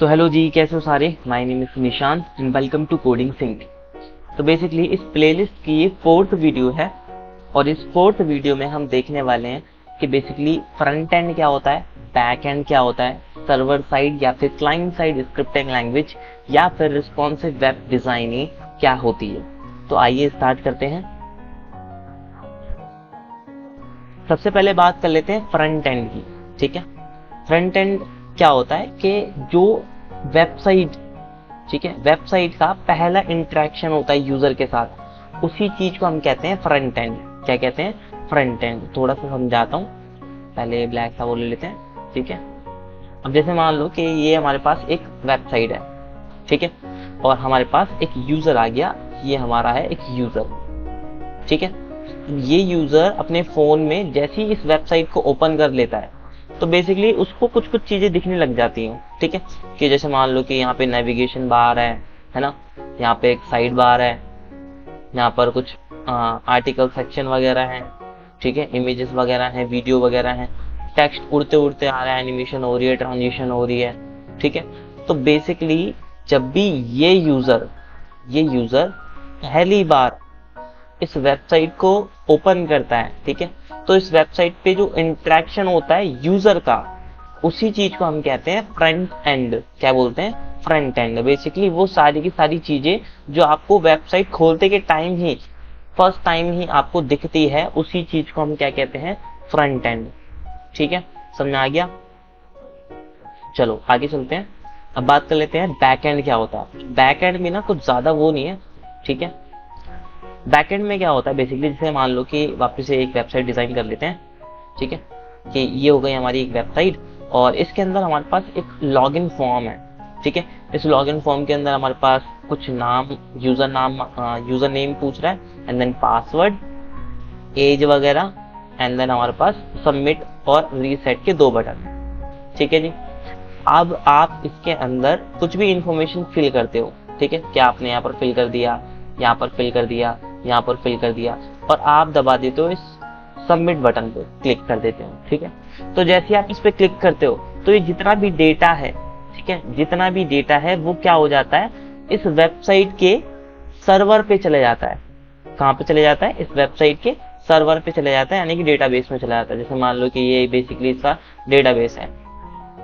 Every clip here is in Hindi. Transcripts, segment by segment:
तो हेलो जी, कैसे हो सारे। My name is Nishan and welcome to coding sync. तो बेसिकली इस प्लेलिस्ट की ये 4th वीडियो है और इस 4th वीडियो में हम देखने वाले हैं कि बेसिकली फ्रंट एंड क्या होता है, बैक एंड क्या होता है, सर्वर साइड या फिर क्लाइंट साइड स्क्रिप्टिंग लैंग्वेज या फिर रिस्पॉन्सिव वेब डिजाइनिंग क्या होती है। तो आइए स्टार्ट करते हैं। सबसे पहले बात कर लेते हैं फ्रंट एंड की। ठीक है, फ्रंट एंड क्या होता है कि जो वेबसाइट, ठीक है, वेबसाइट का पहला इंटरेक्शन होता है यूजर के साथ, उसी चीज को हम कहते हैं फ्रंट एंड। क्या कहते हैं? Front end. थोड़ा सा समझाता हूँ, पहले ब्लैक सा वो ले लेते हैं। ठीक है, अब जैसे मान लो कि ये हमारे पास एक वेबसाइट है, ठीक है, और हमारे पास एक यूजर आ गया, ये हमारा है एक यूजर। ठीक है, ये यूजर अपने फोन में जैसे ही इस वेबसाइट को ओपन कर लेता है तो बेसिकली उसको कुछ कुछ चीजें दिखने लग जाती हैं। ठीक है, कि जैसे मान लो कि यहाँ पे नेविगेशन बार है ना, यहाँ पे एक साइड बार है, यहाँ पर कुछ आर्टिकल सेक्शन वगैरह है, ठीक है, इमेजेस वगैरह हैं, वीडियो वगैरह हैं, टेक्स्ट उड़ते उड़ते आ रहा है, एनिमेशन हो रही है, ट्रांजिशन हो रही है। ठीक है, तो बेसिकली जब भी ये यूजर पहली बार इस वेबसाइट को ओपन करता है, ठीक है, तो इस वेबसाइट पे जो इंटरेक्शन होता है यूजर का, उसी चीज को हम कहते हैं फ्रंट एंड। क्या बोलते हैं? Front end. बेसिकली वो सारी की सारी चीजें जो आपको वेबसाइट खोलते के टाइम ही, फर्स्ट टाइम ही आपको दिखती है, उसी चीज को हम क्या कहते हैं? Front end. ठीक है, समझ आ गया? चलो आगे चलते हैं। अब बात कर लेते हैं बैक एंड क्या होता है। बैक एंड में ना कुछ ज्यादा वो नहीं है। ठीक है, बैकएंड में क्या होता है बेसिकली, जैसे मान लो कि वापस से एक वेबसाइट डिजाइन कर लेते हैं। ठीक है, कि ये हो गई हमारी एक वेबसाइट और इसके अंदर हमारे पास एक लॉगिन फॉर्म है। ठीक है, इस लॉगिन फॉर्म के अंदर हमारे पास कुछ नाम, यूजर नेम पूछ रहा है, एंड देन पासवर्ड, एज वगैरह, एंड देन हमारे पास सबमिट और रीसेट के 2 बटन है। ठीक है जी, अब आप इसके अंदर कुछ भी इंफॉर्मेशन फिल करते हो। ठीक है, क्या आपने यहाँ पर फिल कर दिया, यहाँ पर फिल कर दिया, यहाँ पर फिल कर दिया, और आप दबा देते हो इस सबमिट बटन पे, क्लिक कर देते हो। ठीक है, तो जैसे आप इस पे क्लिक करते हो तो ये जितना भी डेटा है, ठीक है, जितना भी डेटा है वो क्या हो जाता है, इस वेबसाइट के सर्वर पे चले जाता है। कहाँ पे चले जाता है? इस वेबसाइट के सर्वर पे चले जाता है, यानी कि डेटाबेस में चला जाता है। जैसे मान लो कि ये बेसिकली इसका डेटाबेस है।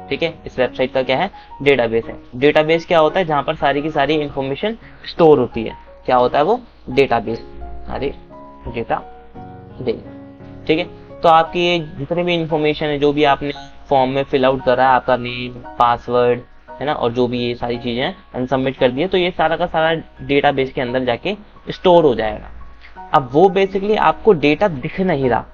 ठीक है, इस वेबसाइट का क्या है? डेटाबेस है। डेटाबेस क्या होता है? जहां पर सारी की सारी इंफॉर्मेशन स्टोर होती है। क्या होता है वो? डेटाबेस। अरे डेटाबेस। ठीक है, तो आपकी ये जितने भी इंफॉर्मेशन है, जो भी आपने फॉर्म में फिल आउट करा है, आपका नेम, पासवर्ड, है ना, और जो भी ये सारी चीजें हैं, एंड सबमिट कर दिए, तो ये सारा का सारा डेटाबेस के अंदर जाके स्टोर हो जाएगा। अब वो बेसिकली आपको डेटा दिख नहीं रहा।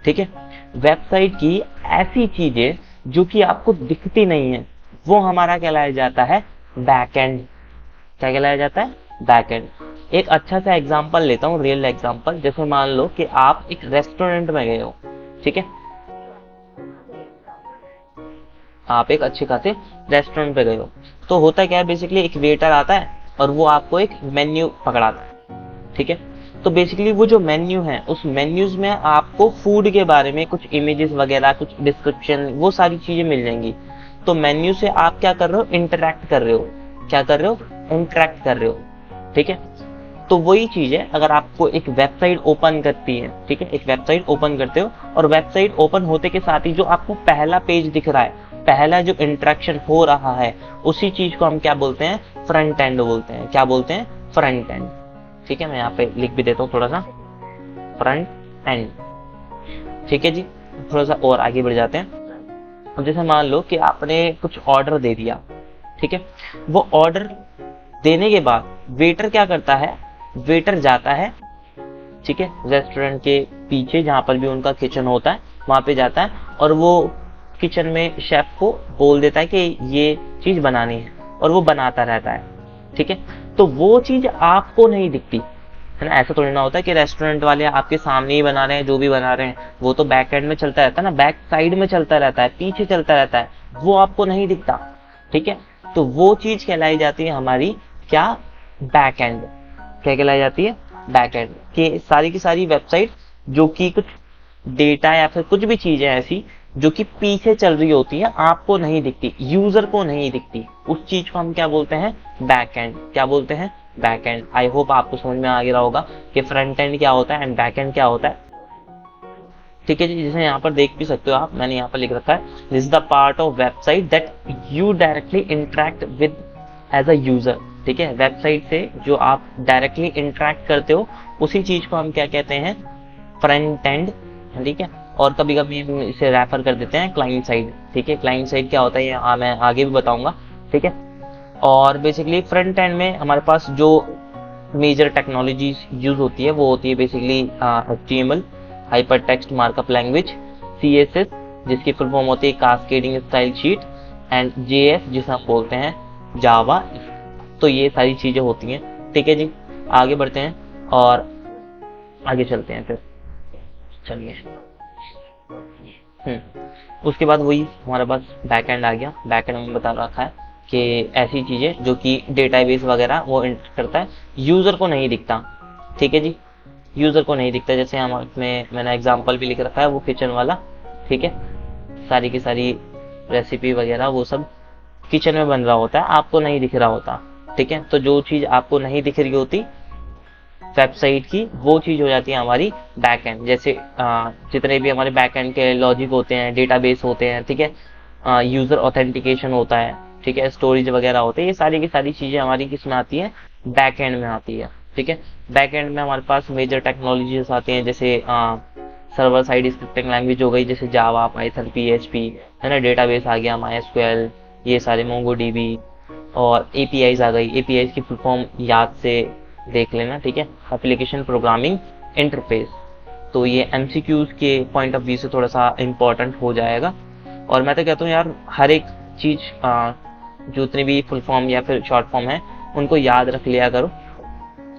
ठीक है, वेबसाइट की ऐसी चीजें जो कि आपको दिखती नहीं है, वो हमारा कहलाया जाता है बैकएंड। क्या कहलाया जाता है? बैकएंड। एक अच्छा सा एग्जांपल लेता हूँ, रियल एग्जांपल। जैसे मान लो कि आप एक रेस्टोरेंट में गए हो। ठीक है, आप एक अच्छे खासे रेस्टोरेंट पे गए हो, तो होता क्या है बेसिकली, एक वेटर आता है और वो आपको एक मेन्यू पकड़ाता है। ठीक है, तो बेसिकली वो जो मेन्यू है, उस मेन्यूज में आपको फूड के बारे में कुछ इमेजेस वगैरह, कुछ डिस्क्रिप्शन, वो सारी चीजें मिल जाएंगी। तो मेन्यू से आप क्या कर रहे हो? इंटरैक्ट कर रहे हो। क्या कर रहे हो? इंटरैक्ट कर रहे हो। ठीक है, तो वही चीज है, अगर आपको एक वेबसाइट ओपन करती है, ठीक है, एक वेबसाइट ओपन करते हो और वेबसाइट ओपन होते के साथ ही जो आपको पहला पेज दिख रहा है, पहला जो इंटरेक्शन हो रहा है, उसी चीज को हम क्या बोलते हैं? फ्रंट एंड बोलते हैं। क्या बोलते हैं? Front end. ठीक है, मैं यहाँ पे लिख भी देता हूँ थोड़ा सा, फ्रंट एंड। ठीक है जी, थोड़ा सा और आगे बढ़ जाते हैं। अब जैसे मान लो कि आपने कुछ ऑर्डर दे दिया। ठीक है, वो ऑर्डर देने के बाद वेटर क्या करता है? वेटर जाता है, ठीक है, रेस्टोरेंट के पीछे जहां पर भी उनका किचन होता है, वहां पे जाता है और वो किचन में शेफ को बोल देता है कि ये चीज बनानी है, और वो बनाता रहता है। ठीक है, तो वो चीज आपको नहीं दिखती, है ना। ऐसा थोड़ी ना होता है कि रेस्टोरेंट वाले आपके सामने ही बना रहे हैं, जो भी बना रहे हैं वो तो बैक एंड में चलता रहता है ना, बैक साइड में चलता रहता है, पीछे चलता रहता है, वो आपको नहीं दिखता। ठीक है, तो वो चीज कहलाई जाती है हमारी क्या? Back and. क्या कहलाई जाती है? Back and. कि सारी की सारी वेबसाइट जो कि कुछ डेटा या फिर कुछ भी चीजें ऐसी जो कि पीछे चल रही होती है, आपको नहीं दिखती, यूजर को नहीं दिखती, उस चीज को हम क्या बोलते हैं, बैक एंड। क्या बोलते हैं, बैक एंड। आई होप आपको समझ में आ गया होगा कि फ्रंट एंड क्या होता है एंड बैक एंड क्या होता है। ठीक है जी, जैसे यहाँ पर देख भी सकते हो आप, मैंने यहाँ पर लिख रखा है, this is the part of website that you directly interact with as a user. ठीक है, वेबसाइट से जो आप डायरेक्टली इंटरेक्ट करते हो उसी चीज को हम क्या कहते हैं, फ्रंट एंड। ठीक है, और कभी कभी हम इसे रेफर कर देते हैं क्लाइंट साइड। ठीक है, क्लाइंट साइड क्या होता है ये मैं आगे भी बताऊंगा। ठीक है, और बेसिकली फ्रंट एंड में हमारे पास जो मेजर टेक्नोलॉजीज यूज होती है वो होती है basically HTML, hyper text markup language, CSS जिसकी फुल फॉर्म होती है cascading style sheet, and JS जिसे हम बोलते हैं जावा। तो ये सारी चीजें होती हैं। ठीक है जी, आगे बढ़ते हैं और आगे चलते हैं फिर, चलिए। उसके बाद वही हमारे पास बैक एंड आ गया। बैक एंड में बता रखा है कि ऐसी चीजें जो कि डेटाबेस वगैरह वो एंटर करता है, यूजर को नहीं दिखता। ठीक है जी, यूजर को नहीं दिखता। जैसे हम इसमें मैंने एग्जांपल भी लिख रखा है वो किचन वाला। ठीक है, सारी की सारी रेसिपी वगैरह वो सब किचन में बन रहा होता है, आपको नहीं दिख रहा होता। ठीक है, तो जो चीज आपको नहीं दिख रही होती वेबसाइट की, वो चीज हो जाती है हमारी बैक एंड। जैसे जितने भी हमारे बैक एंड के लॉजिक होते हैं, डेटाबेस होते हैं, ठीक है, यूजर ऑथेंटिकेशन होता है, ठीक है, स्टोरेज वगैरह होते हैं, ये सारी की सारी चीजें हमारी किस में आती है, बैक एंड में आती है। ठीक है, बैक एंड में हमारे पास मेजर टेक्नोलॉजीज आती हैं, जैसे सर्वर साइड स्क्रिप्टिंग लैंग्वेज हो गई, जैसे जावा, पाइथन, PHP, है ना, डेटाबेस आ गया MySQL, ये सारे MongoDB, और APIs आ गई। APIs की फुल फॉर्म याद से देख लेना। ठीक है, एप्लीकेशन प्रोग्रामिंग इंटरफेस। तो ये MCQs के पॉइंट ऑफ व्यू से थोड़ा सा इंपॉर्टेंट हो जाएगा। और मैं तो कहता हूँ यार, हर एक चीज जो उतनी भी फुल फॉर्म या फिर शॉर्ट फॉर्म है उनको याद रख लिया करो,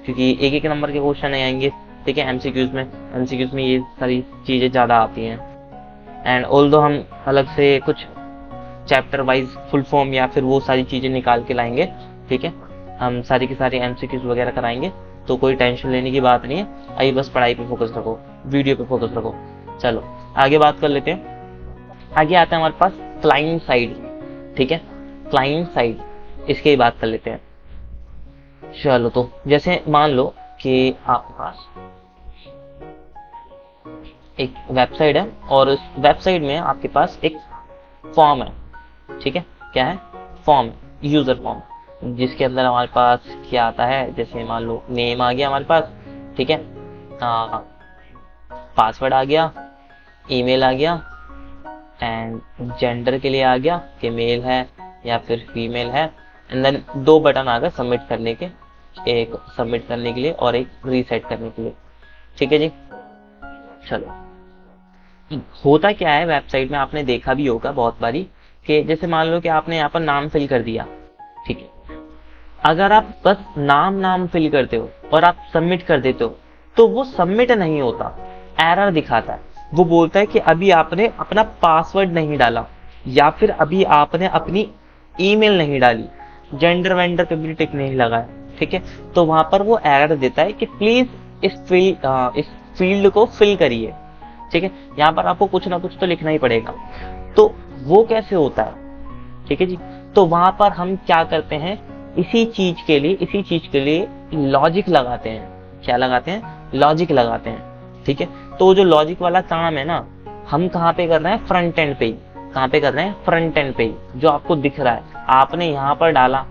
क्योंकि एक एक नंबर के क्वेश्चन आएंगे। ठीक है, MCQs में ये सारी चीजें ज्यादा आती हैं। एंड ऑल्दो हम अलग से कुछ चैप्टर वाइज फुल फॉर्म या फिर वो सारी चीजें निकाल के लाएंगे। ठीक है, हम सारी की सारी MCQs वगैरह कराएंगे, तो कोई टेंशन लेने की बात नहीं है। अभी बस पढ़ाई पे फोकस रखो, वीडियो पे फोकस रखो। चलो आगे बात कर लेते हैं। आगे आता है हमारे पास क्लाइंट साइड। ठीक है, क्लाइंट साइड, इसकी ही बात कर लेते हैं। चलो, तो जैसे मान लो कि आपके पास एक वेबसाइट है और उस वेबसाइट में आपके पास एक फॉर्म है। ठीक है, क्या है, फॉर्म, यूजर फॉर्म, जिसके अंदर हमारे पास क्या आता है, जैसे मान लो नेम आ गया हमारे पास। ठीक है, पासवर्ड आ गया, ईमेल आ गया, एंड जेंडर के लिए आ गया कि मेल है या फिर फीमेल है। एंड देन 2 बटन आ गए सबमिट करने के, एक सबमिट करने के लिए और एक रीसेट करने के लिए। ठीक है जी, चलो होता क्या है वेबसाइट में, आपने देखा भी होगा बहुत बारी कि जैसे मान लो कि आपने यहाँ पर नाम फिल कर दिया। ठीक है, अगर आप बस नाम फिल करते हो और आप सबमिट कर देते हो तो वो सबमिट नहीं होता, एरर दिखाता है। वो बोलता है कि अभी आपने अपना पासवर्ड नहीं डाला या फिर अभी आपने अपनी ईमेल नहीं डाली, जेंडर वेंडर पे भी टिक नहीं लगाया। ठीक है, तो वहां पर वो एरर देता है कि प्लीज इस फील्ड को फिल करिए। ठीक है, यहाँ पर आपको कुछ ना कुछ तो लिखना ही पड़ेगा। तो वो कैसे होता है, ठीक है जी, तो वहां पर हम क्या करते हैं, इसी चीज के लिए लॉजिक लगाते हैं। क्या लगाते हैं, लॉजिक लगाते हैं। ठीक है, तो जो लॉजिक वाला काम है ना, हम कहाँ पे कर रहे हैं, फ्रंट एंड पे। कहाँ पे कर रहे हैं, फ्रंट एंड पे, जो आपको दिख रहा है, आपने यहाँ पर डाला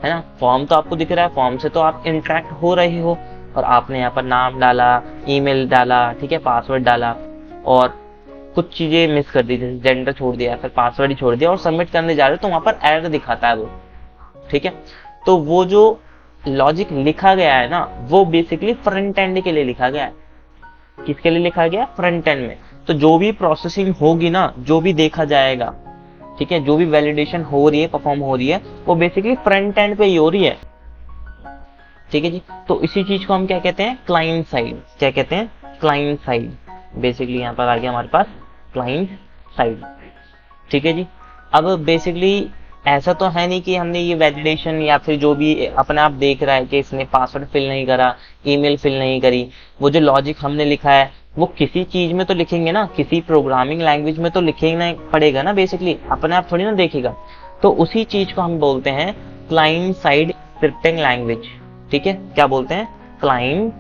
है ना, फॉर्म तो आपको दिख रहा है, फॉर्म से तो आप इंटरेक्ट हो रहे हो, और आपने यहाँ पर नाम डाला, ईमेल डाला, ठीक है, पासवर्ड डाला, और कुछ चीजें मिस कर दी, जैसे जेंडर छोड़ दिया, फिर पासवर्ड ही छोड़ दिया, और सबमिट करने जा रहे हो तो वहां पर एरर दिखाता है वो। ठीक है, तो वो जो लॉजिक लिखा गया है ना, वो बेसिकली फ्रंट एंड के लिए लिखा गया है। किसके लिए लिखा गया, फ्रंट एंड में। तो जो भी प्रोसेसिंग होगी ना, जो भी देखा जाएगा, ठीक है, जो भी वैलिडेशन हो रही है, परफॉर्म हो रही है, वो बेसिकली फ्रंट एंड पे ही हो रही है। ठीक है जी, तो इसी चीज को हम क्या कहते हैं, क्लाइंट साइड। क्या कहते हैं, क्लाइंट साइड। बेसिकली यहाँ पर आ गया हमारे पास क्लाइंट साइड। ठीक है जी, अब बेसिकली ऐसा तो है नहीं कि हमने ये वैलिडेशन या फिर जो भी अपने आप देख रहा है कि इसने पासवर्ड फिल नहीं करा, ईमेल फिल नहीं करी, वो जो लॉजिक हमने लिखा है वो किसी चीज में तो लिखेंगे ना, किसी प्रोग्रामिंग लैंग्वेज में तो लिखना पड़ेगा ना, बेसिकली अपने आप थोड़ी ना देखेगा। तो उसी चीज को हम बोलते हैं क्लाइंट साइड स्क्रिप्टिंग लैंग्वेज। ठीक है, क्या बोलते हैं? Client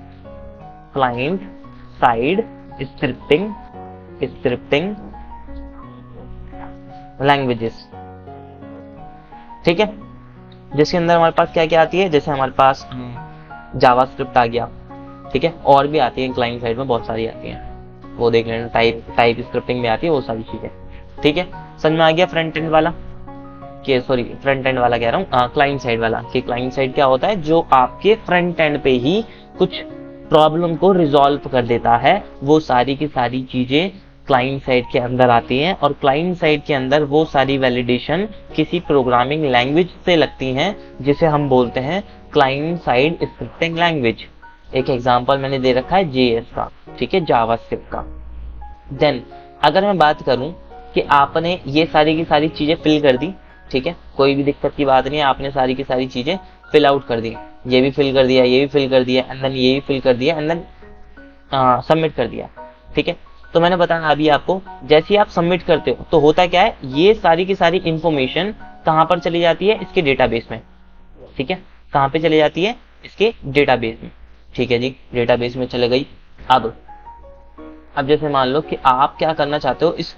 side scripting languages. ठीक है, जिसके अंदर हमारे पास क्या क्या आती है, जैसे हमारे पास जावास्क्रिप्ट आ गया। ठीक है, और भी आती है क्लाइंट साइड में, बहुत सारी आती हैं, वो देख लेना। टाइप स्क्रिप्टिंग में आती है वो सारी चीजें। ठीक है, समझ में आ गया फ्रंट एंड वाला, कि सॉरी फ्रंट एंड वाला कह रहा हूँ, क्लाइंट साइड वाला। कि क्लाइंट साइड क्या होता है? जो आपके फ्रंट एंड पे ही कुछ प्रॉब्लम को रिजॉल्व कर देता है, वो सारी की सारी चीजें क्लाइंट साइड के अंदर आती हैं। और क्लाइंट साइड के अंदर वो सारी वैलिडेशन किसी प्रोग्रामिंग लैंग्वेज से लगती हैं, जिसे हम बोलते हैं क्लाइंट साइड स्क्रिप्टिंग लैंग्वेज। एक एग्जांपल मैंने दे रखा है JS का, ठीक है, जावास्क्रिप्ट का। देन अगर मैं बात करूं कि आपने ये सारी की सारी चीजें फिल कर दी, ठीक है, कोई भी दिक्कत की बात नहीं है, आपने सारी की सारी चीजें फिल आउट कर दी, ये भी फिल कर दिया, ये भी फिल कर दिया, एंड देन ये भी फिल कर दिया, एंड देन सबमिट कर दिया। ठीक है, तो मैंने बताया अभी आपको, जैसे ही आप सबमिट करते हो तो होता क्या है, ये सारी की सारी इंफॉर्मेशन कहां पर चली जाती है? इसके डेटाबेस में। ठीक है, कहां पे चली जाती है? इसके डेटाबेस में। ठीक है जी, डेटाबेस में चले गई। अब जैसे मान लो कि आप क्या करना चाहते हो, इस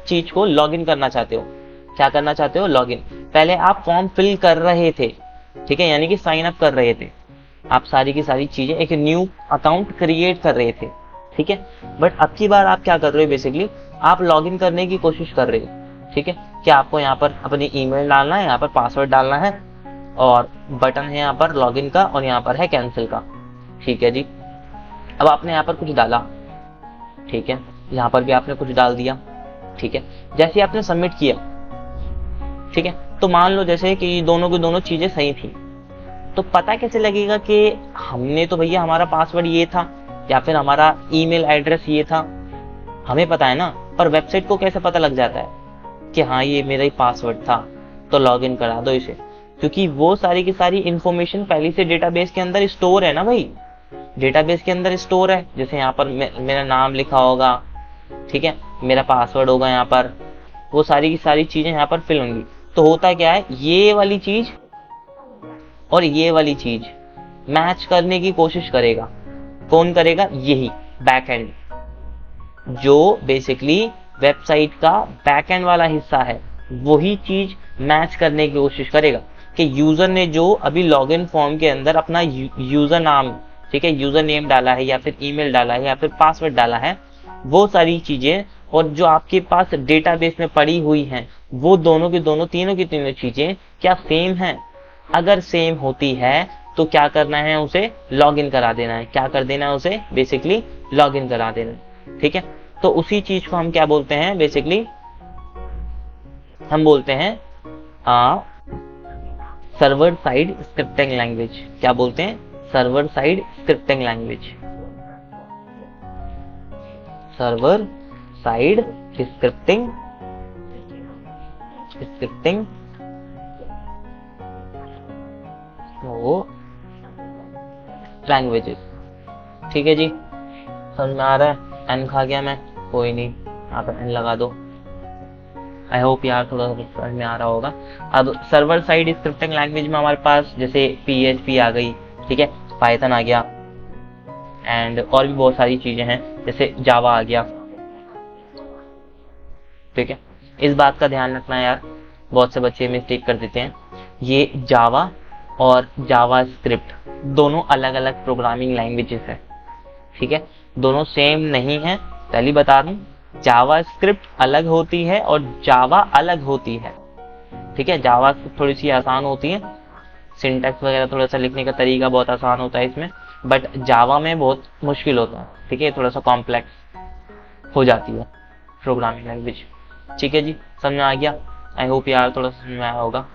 चीज को लॉगिन करना चाहते हो। क्या करना चाहते हो? लॉगिन। पहले आप फॉर्म फिल कर रहे थे, ठीक है, यानी कि साइन अप कर रहे थे, आप सारी की सारी चीजें, एक न्यू अकाउंट क्रिएट कर रहे थे। ठीक है, बट अब की बार आप क्या कर रहे हो? बेसिकली आप लॉगिन करने की कोशिश कर रहे हो। ठीक है, कि आपको यहाँ पर अपनी ईमेल डालना है, यहाँ पर पासवर्ड डालना है, और बटन है यहाँ पर लॉगिन का, और यहाँ पर है कैंसिल का। ठीक है जी, अब आपने यहाँ पर कुछ डाला, ठीक है, यहाँ पर भी आपने कुछ डाल दिया। ठीक है, जैसे ही आपने सबमिट किया, ठीक है, तो मान लो जैसे कि दोनों की दोनों चीजें सही थी, तो पता कैसे लगेगा कि हमने तो भैया हमारा पासवर्ड ये था, या फिर हमारा ईमेल एड्रेस ये था? हमें पता है ना, पर वेबसाइट को कैसे पता लग जाता है कि हाँ ये मेरा ही पासवर्ड था, तो लॉगिन करा दो इसे? क्योंकि वो सारी की सारी इंफॉर्मेशन पहले से डेटाबेस के अंदर स्टोर है ना भाई, डेटाबेस के अंदर स्टोर है। जैसे यहाँ पर मेरा नाम लिखा होगा, ठीक है, मेरा पासवर्ड होगा यहाँ पर, वो सारी की सारी चीजें यहाँ पर फिल होंगी। तो होता क्या है, ये वाली चीज और ये वाली चीज मैच करने की कोशिश करेगा। कौन करेगा? यही बैकएंड, जो बेसिकली वेबसाइट का बैकएंड वाला हिस्सा है, वही चीज मैच करने की कोशिश करेगा कि यूजर ने जो अभी लॉगिन फॉर्म के अंदर अपना यूजर नाम, ठीक है, यूजर नेम डाला है, या फिर ईमेल डाला है, या फिर पासवर्ड डाला है, वो सारी चीजें और जो आपके पास डेटाबेस में पड़ी हुई हैं, वो दोनों की दोनों, तीनों की तीनों चीजें क्या सेम हैं? अगर सेम होती है तो क्या करना है? उसे लॉगिन करा देना है। क्या कर देना है? उसे बेसिकली लॉगिन करा देना है। ठीक है, तो उसी चीज को हम क्या बोलते हैं? बेसिकली हम बोलते हैं सर्वर साइड स्क्रिप्टिंग लैंग्वेज। क्या बोलते हैं? Server side scripting language. Server side scripting languages. ठीक है जी, समझ में आ रहा है? एन खा गया मैं, कोई नहीं, यहाँ पर एन लगा दो। आई होप यार थोड़ा समझ में आ रहा होगा। अब सर्वर साइड स्क्रिप्टिंग लैंग्वेज में हमारे पास जैसे PHP आ गई, ठीक है, पाइथन आ गया, एंड और भी बहुत सारी चीजें हैं, जैसे जावा आ गया। ठीक है, इस बात का ध्यान रखना है यार, बहुत से बच्चे मिस्टेक कर देते हैं। ये जावा और जावा स्क्रिप्ट दोनों अलग अलग प्रोग्रामिंग लैंग्वेजेस है। ठीक है, दोनों सेम नहीं है, पहले बता दूं, जावा स्क्रिप्ट अलग होती है और जावा अलग होती है। ठीक है, जावा स्क्रिप्ट थोड़ी सी आसान होती है, सिंटैक्स वगैरह थोड़ा सा लिखने का तरीका बहुत आसान होता है इसमें, बट जावा में बहुत मुश्किल होता है। ठीक है, थोड़ा सा कॉम्प्लेक्स हो जाती है प्रोग्रामिंग लैंग्वेज। ठीक है जी, समझ में आ गया? आई होप यार थोड़ा समझ में आया होगा।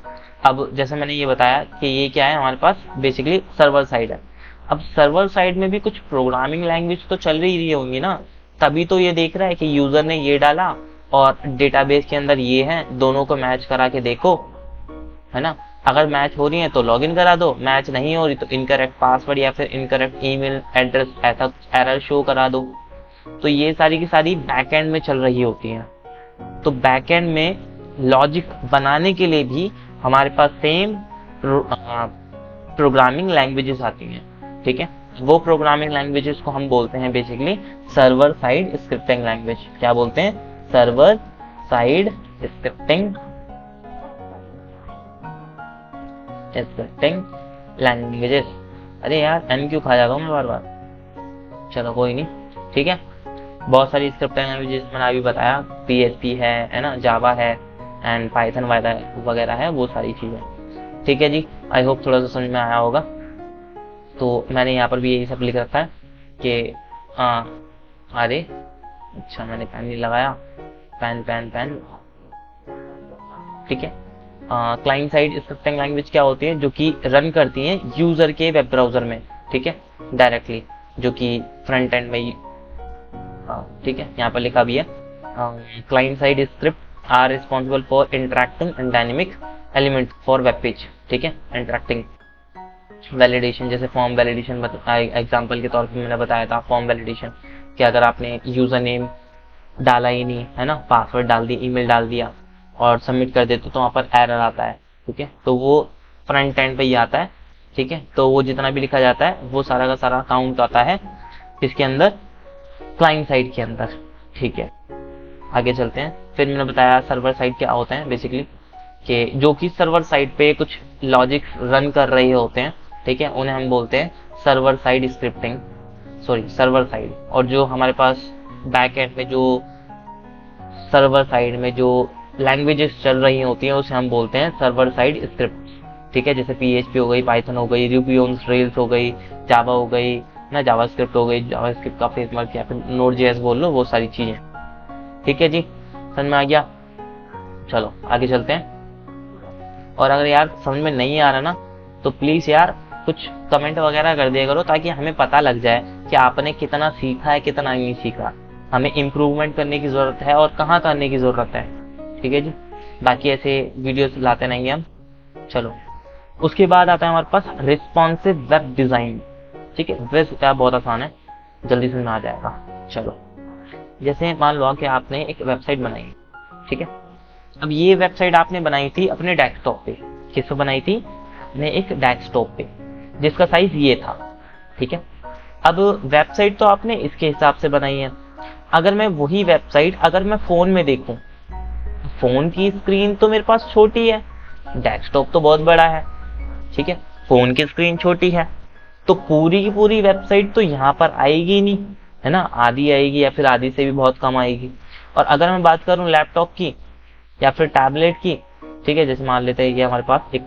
अब जैसे मैंने ये बताया कि ये क्या है, हमारे पास बेसिकली सर्वर साइड है। अब सर्वर साइड में भी कुछ प्रोग्रामिंग लैंग्वेज तो चल रही होंगी ना, तभी तो ये देख रहा है कि यूजर ने ये डाला और डेटाबेस के अंदर ये है, दोनों को मैच करा के देखो, है ना? अगर मैच हो रही है तो लॉगिन करा दो, मैच नहीं हो रही तो इनकरेक्ट पासवर्ड या फिर इनकरेक्ट ईमेल एड्रेस ऐसा एरर शो करा दो। तो ये सारी की सारी बैकएंड में चल रही होती हैं। तो बैकएंड में लॉजिक बनाने के लिए भी हमारे पास सेम प्रोग्रामिंग लैंग्वेजेस आती हैं, ठीक है। वो प्रोग्रामिंग लैंग्वेजेस को हम बोलते हैं basically server side scripting language. क्या बोलते हैं? Server side scripting languages. अरे यार एन क्यों खा जाता हूँ मैं बार बार, चलो कोई नहीं, ठीक है। बहुत सारी स्क्रिप्टिंग लैंग्वेजेस मैंने अभी बताया, PHP है ना, जावा है एंड पाइथन वगैरह है, वो सारी चीज़ें, ठीक है जी। आई होप थोड़ा सा समझ में आया होगा। तो मैंने यहाँ पर भी यही सब लिख रखा है कि अरे अच्छा मैंने पेन नहीं लगाया, पेन, ठीक है। क्लाइंट साइड स्क्रिप्टिंग लैंग्वेज क्या होती है? जो कि रन करती हैं यूजर के वेब ब्राउजर में, ठीक है, डायरेक्टली, जो कि फ्रंट एंड में, ठीक है, यहाँ पर लिखा भी है client side script are responsible for interacting and dynamic element for web page, ठीक है। इंटरैक्टिंग वैलिडेशन, जैसे फॉर्म वैलिडेशन एग्जांपल के तौर पे मैंने बताया था, फॉर्म वैलिडेशन कि अगर आपने यूजर नेम डाला ही नहीं है ना, पासवर्ड डाल दी, ईमेल डाल दिया और सबमिट कर देते तो वहाँ पर एरर आता है, ठीक है। तो वो फ्रंट एंड पे ही आता है, ठीक है। तो वो जितना भी लिखा जाता है वो सारा का सारा काउंट आता है इसके अंदर, क्लाइंट साइड के अंदर, ठीक है। आगे चलते हैं। फिर मैंने बताया सर्वर साइड क्या होते हैं बेसिकली, कि जो कि सर्वर साइड पे कुछ लॉजिक रन कर रहे होते हैं, ठीक है, उन्हें हम बोलते हैं server side scripting, server side. और जो हमारे पास बैक एंड में जो सर्वर साइड में जो लैंग्वेजेस चल रही होती हैं उसे हम बोलते हैं सर्वर साइड स्क्रिप्ट, ठीक है। जैसे PHP हो गई, पाइथन हो गई, रूबी ऑन रेल्स हो गई, जावा हो गई ना, जावास्क्रिप्ट हो गई, जावास्क्रिप्ट का फ्रेमवर्क या फिर Node.js बोल लो, वो सारी चीजें, ठीक है जी, समझ में आ गया। चलो आगे चलते हैं। और अगर यार समझ में नहीं आ रहा ना तो प्लीज यार कुछ कमेंट वगैरह कर दिया करो, ताकि हमें पता लग जाए कि आपने कितना सीखा है कितना नहीं सीखा, हमें इम्प्रूवमेंट करने की जरूरत है और कहाँ करने की जरूरत है, ठीक है जी। बाकी ऐसे वीडियोस लाते नहीं हम। चलो उसके बाद आता है हमारे पास रिस्पॉन्सिव वेब डिजाइन, ठीक है। वैसे क्या बहुत आसान है, जल्दी समझ में आ जाएगा। चलो जैसे मान लो कि आपने एक वेबसाइट बनाई, ठीक है। अब ये वेबसाइट आपने बनाई थी अपने डेस्कटॉप पे, किस पे बनाई थी? अपने एक डेस्कटॉप पे, जिसका साइज ये था, ठीक है। अब वेबसाइट तो आपने इसके हिसाब से बनाई है। अगर मैं वही वेबसाइट अगर मैं फोन में देखूं, फोन की स्क्रीन तो मेरे पास छोटी है, डेस्कटॉप तो बहुत बड़ा है, ठीक है। फोन की स्क्रीन छोटी है तो पूरी की पूरी वेबसाइट तो यहाँ पर आएगी नहीं, है ना, आधी आएगी या फिर आधी से भी बहुत कम आएगी। और अगर मैं बात करूं लैपटॉप की या फिर टैबलेट की, ठीक है, जैसे मान लेते हैं कि हमारे पास एक,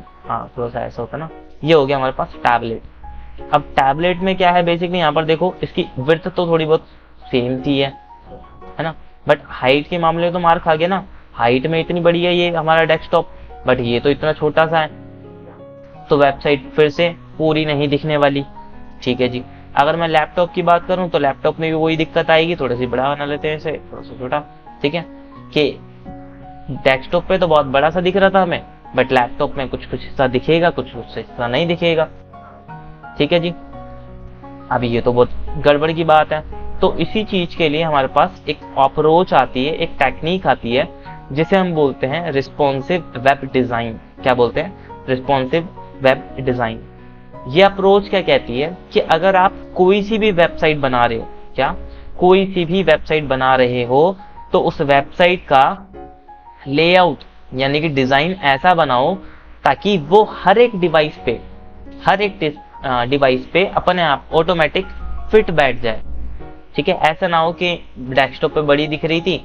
थोड़ा सा ऐसा होता है ना, ये हो गया हमारे पास टैबलेट। अब टैबलेट में क्या है बेसिकली, यहाँ पर देखो इसकी विड्थ तो थोड़ी बहुत सेम थी है ना, बट हाइट के मामले में तो मार खा गया ना, हाइट में इतनी बड़ी है ये हमारा डेस्कटॉप, बट ये तो इतना छोटा सा है, तो वेबसाइट फिर से पूरी नहीं दिखने वाली, ठीक है जी। अगर मैं लैपटॉप की बात करूं तो लैपटॉप में भी वही दिक्कत आएगी, थोड़ा सी बड़ा बना लेते हैं इसे, थोड़ा सा छोटा, ठीक है, कि डेस्कटॉप पे तो बहुत बड़ा सा दिख रहा था हमें, बट लैपटॉप में कुछ कुछ हिस्सा दिखेगा, कुछ कुछ हिस्सा नहीं दिखेगा, ठीक है जी। अभी ये तो बहुत गड़बड़ की बात है। तो इसी चीज के लिए हमारे पास एक अप्रोच आती है, एक टेक्निक आती है, जिसे हम बोलते हैं रिस्पॉन्सिव वेब डिजाइन। क्या बोलते हैं? Responsive web design. ये अप्रोच क्या कहती है कि अगर आप कोई सी भी वेबसाइट बना रहे हो, क्या कोई सी भी वेबसाइट बना रहे हो, तो उस वेबसाइट का लेआउट यानी कि डिजाइन ऐसा बनाओ ताकि वो हर एक डिवाइस पे अपने आप ऑटोमेटिक फिट बैठ जाए, ठीक है। ऐसा ना हो कि डेस्कटॉप पे बड़ी दिख रही थी,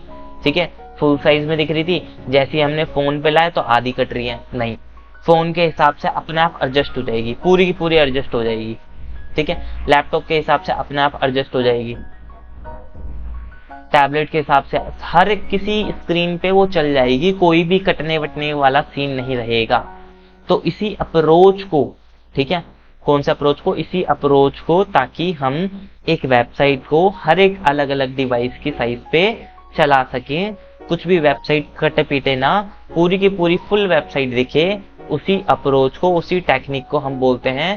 ठीक है, फुल साइज में दिख रही थी, जैसे ही हमने फोन पे लाए तो आधी कट रही है, नहीं, फोन के हिसाब से अपने आप एडजस्ट हो जाएगी, पूरी की पूरी एडजस्ट हो जाएगी, ठीक है। लैपटॉप के हिसाब से अपने आप एडजस्ट हो जाएगी, टैबलेट के हिसाब से हर एक किसी स्क्रीन पे वो चल जाएगी, कोई भी कटने वटने वाला सीन नहीं रहेगा। तो इसी अप्रोच को, ठीक है, कौन सा अप्रोच को? इसी अप्रोच को, ताकि हम एक वेबसाइट को हर एक अलग अलग डिवाइस की साइज पे चला सकें, कुछ भी वेबसाइट कटे पीटे ना, पूरी की पूरी फुल वेबसाइट दिखे, उसी अप्रोच को, उसी टेक्निक को हम बोलते हैं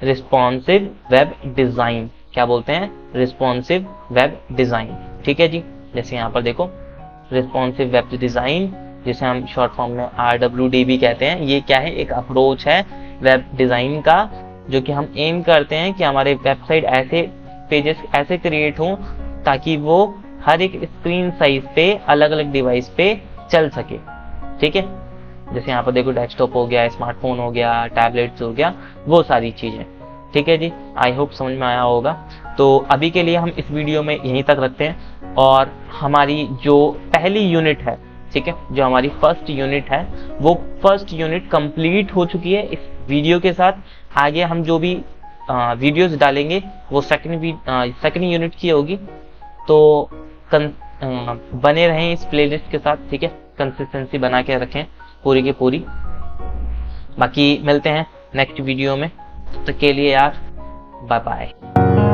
रिस्पॉन्सिव वेब डिजाइन। क्या बोलते हैं? Responsive web design. ठीक है जी, जैसे यहाँ पर देखो रिस्पॉन्सिव वेब डिजाइन, जिसे हम शॉर्ट फॉर्म में RWD कहते हैं, ये क्या है? एक अप्रोच है वेब डिजाइन का, जो कि हम एम करते हैं कि हमारे वेबसाइट ऐसे पेजेस ऐसे क्रिएट हों ताकि वो हर एक स्क्रीन साइज पे, अलग अलग डिवाइस पे चल सके। ठीक है, जैसे यहाँ पर देखो डेस्कटॉप हो गया, स्मार्टफोन हो गया, टैबलेट्स हो गया, वो सारी चीजें। ठीक है जी, आई होप समझ में आया होगा। तो अभी के लिए हम इस वीडियो में यहीं तक रखते हैं, और हमारी जो पहली यूनिट है, ठीक है, जो हमारी फर्स्ट यूनिट है, वो फर्स्ट यूनिट कंप्लीट हो चुकी है इस वीडियो के साथ। आगे हम जो भी वीडियोस डालेंगे वो सेकंड यूनिट की होगी। तो बने रहें इस प्लेलिस्ट के साथ। ठीक है, कंसिस्टेंसी बना के रखें पूरी की पूरी। बाकी मिलते हैं नेक्स्ट वीडियो में, तब तक के लिए यार बाय बाय।